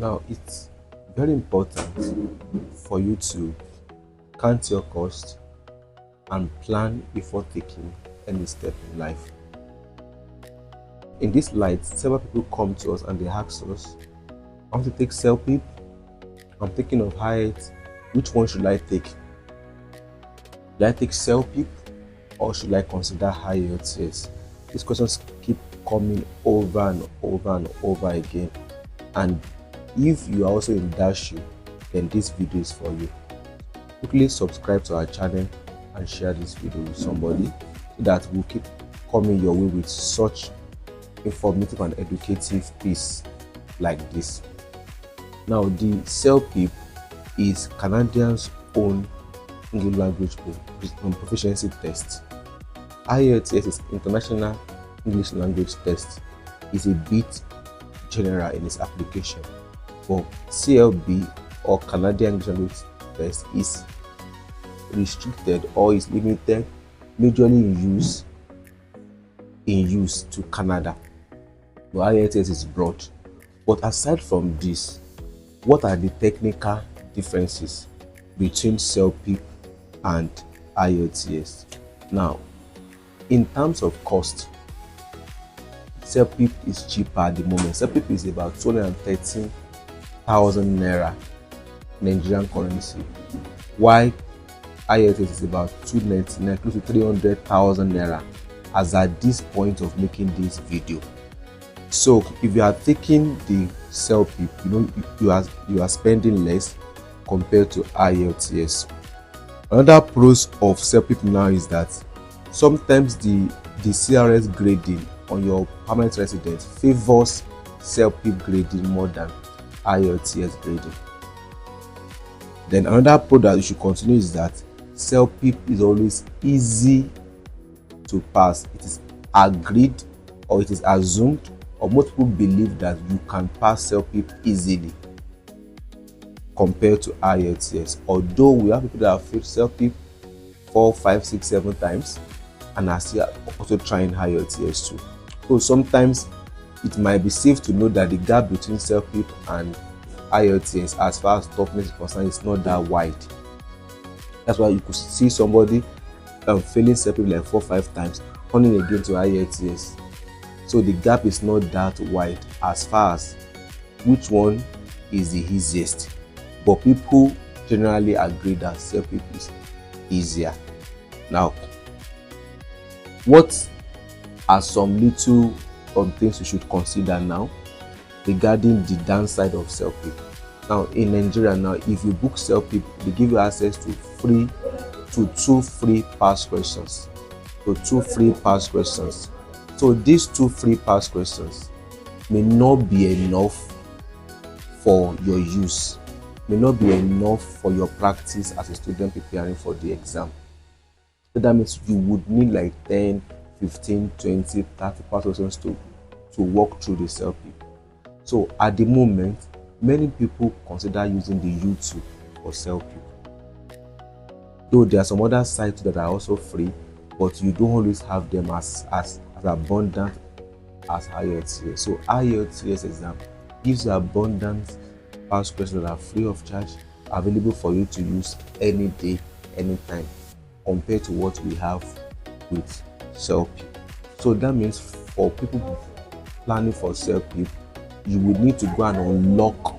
Now, it's very important for you to count your cost and plan before taking any step in life. In this light, several people come to us and they ask us, I want to take Celpip, I'm thinking of Ielts, which one should I take? Should I take Celpip or should I consider Ielts? These questions keep coming over and over and over again, and if you are also in that shoe, then this video is for you. Quickly subscribe to our channel and share this video with somebody so that we'll keep coming your way with such informative and educative piece like this. Now, the Celpip is Canadians' own English language proficiency test. Ielts is International English Language Test. Is a bit general in its application, but CLB or Canadian English Language Test is restricted or is limited majorly in use to Canada. But Ielts is broad. But aside from this, what are the technical differences between Celpip and Ielts? Now, in terms of cost, Celpip is cheaper at the moment. Celpip is about 213,000 naira Nigerian currency, while Ielts is about 299, close to 300,000 naira as at this point of making this video. So if you are taking the Celpip, you are spending less compared to Ielts. Another pros of Celpip now is that sometimes the CRS grading on your permanent residence favors Celpip grading more than Ielts grading. Then another pro that you should continue is that Celpip is always easy to pass. It is agreed or it is assumed, or most people believe that you can pass Celpip easily compared to Ielts. Although we have people that have failed Celpip 4, 5, 6, 7 times and are still also trying Ielts too. So sometimes it might be safe to know that the gap between Celpip and Ielts as far as toughness is concerned is not that wide. That's why you could see somebody failing Celpip like 4 or 5 times, turning again to Ielts. So the gap is not that wide as far as which one is the easiest. But people generally agree that Celpip is easier. Now, what are some little things you should consider now regarding the downside of Celpip? Now, in Nigeria now, if you book Celpip, they give you access to 2 free past questions. So these 2 free past questions may not be enough for your use, may not be enough for your practice as a student preparing for the exam. So that means you would need like 10, 15, 20, 30 past questions to walk through the Celpip. So at the moment, many people consider using the YouTube for Celpip. Though there are some other sites that are also free, but you don't always have them as abundant as Ielts. So Ielts exam gives you abundant past questions that are free of charge, available for you to use any day, anytime, compared to what we have with Celpip. So that means for people planning for Celpip, you would need to go and unlock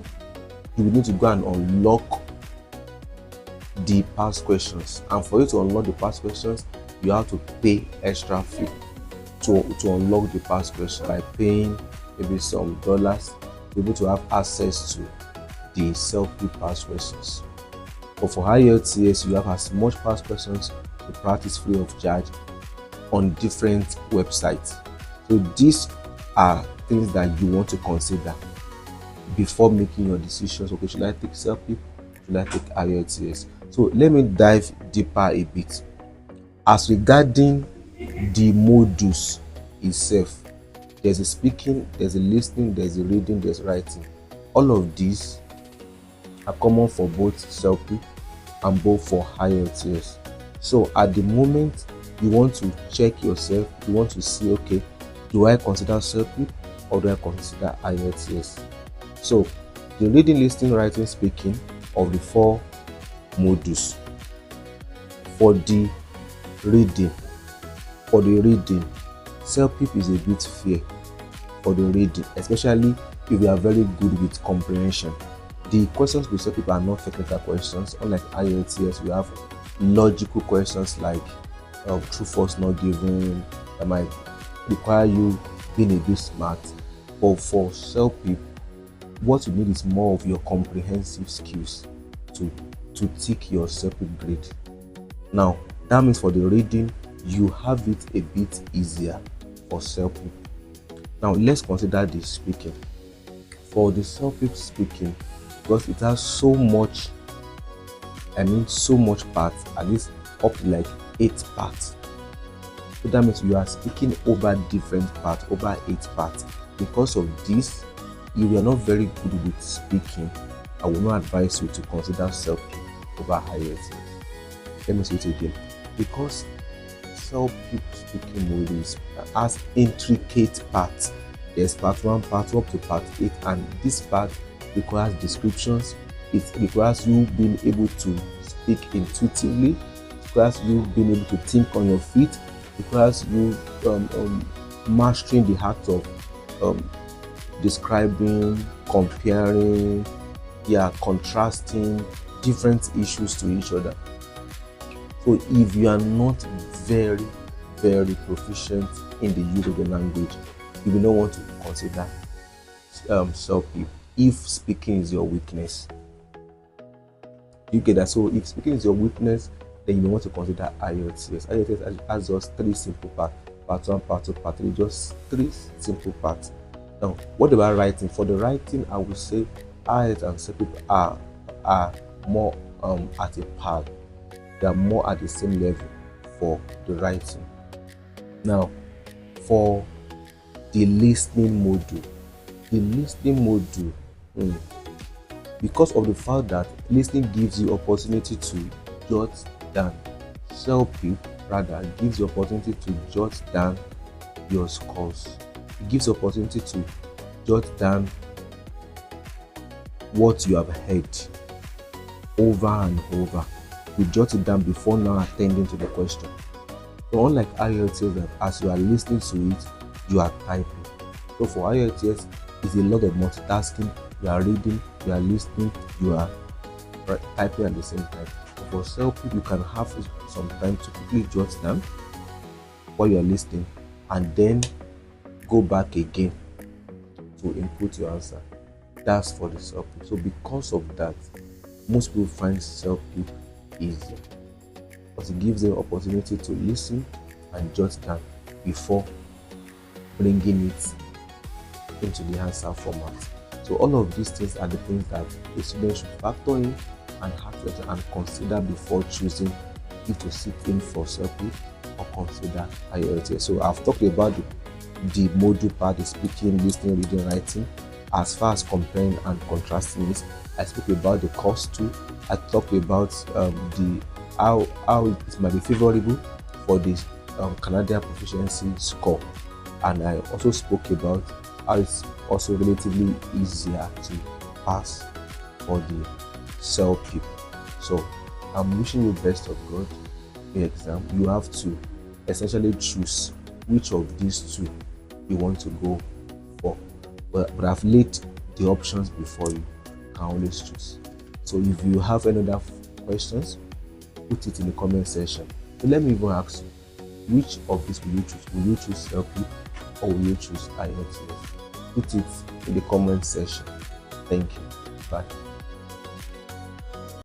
the past questions, and for you to unlock the past questions, you have to pay extra fee to unlock the past question by paying maybe some dollars to be able to have access to the Celpip past questions. But for Ielts, you have as much past questions to practice free of charge on different websites. So these are things that you want to consider before making your decisions. Okay, should I take Celpip? Should I take Ielts? So let me dive deeper a bit. As regarding the modules itself, there's a speaking, there's a listening, there's a reading, there's writing. All of these are common for both Celpip and both for Ielts. So at the moment, you want to check yourself, you want to see, okay, do I consider Celpip or do I consider Ielts? So The reading, listening, writing, speaking of the four modules. For the reading, Celpip is a bit fair for the reading, especially if you are very good with comprehension. The questions with Celpip are not technical questions. Unlike Ielts, we have logical questions like true, false, not given, that might require you being a bit smart. But for Celpip, what you need is more of your comprehensive skills to tick your Celpip grade. Now, that means for the reading, you have it a bit easier for Celpip. Now, let's consider the speaking. For the Celpip speaking, because it has so much parts, at least up to like 8 parts. So that means you are speaking over different parts, over 8 parts. Because of this, if you are not very good with speaking, I will not advise you to consider Celpip over Ielts. Let me say it again. Because Celpip speaking module has intricate parts. There's part 1, part 2 up to part 8, and this part requires descriptions. It requires you being able to speak intuitively. It requires you being able to think on your feet. It requires you mastering the art of describing, comparing, contrasting different issues to each other. So if you are not very, very proficient in the use of the language, you will not want to consider Celpip if speaking is your weakness. You get that? So if speaking is your weakness, then you may want to consider Ielts. Ielts has just 3 simple parts: part 1, part 2, part 3, just 3 simple parts. Now, what about writing? For the writing, I would say Ielts and Celpip are more at a par. They are more at the same level for the writing. Now, for the listening module, because of the fact that listening gives you opportunity to jot down, Celpip rather gives you opportunity to jot down your scores. It gives you opportunity to jot down what you have heard over and over. You jot it down before now attending to the question. So unlike Ielts, that as you are listening to it, you are typing. So for Ielts, it's a lot of multitasking. You are reading, you are listening, you are typing at the same time. So for Celpip, you can have some time to quickly jot down while you are listening and then go back again to input your answer. That's for the Celpip. So because of that, most people find Celpip easy because it gives them opportunity to listen and jot down before bringing it into the answer format. So all of these things are the things that a student should factor in and have to and consider before choosing if to sit in for Celpip or consider Ielts. So I've talked about the module part, the speaking, listening, reading, writing. As far as comparing and contrasting it, I spoke about the cost too. I talked about how it might be favorable for the Canadian proficiency score, and I also spoke about how it's also relatively easier to pass for the Celpip. So I'm wishing you best of God in the exam. You have to essentially choose which of these two you want to go for, but I've laid the options before you. You can always choose. So if you have any other questions, put it in the comment section. So let me even ask you, which of these will you choose? Will you choose Celpip or will you choose Ielts? Put it in the comment section. Thank you. Bye.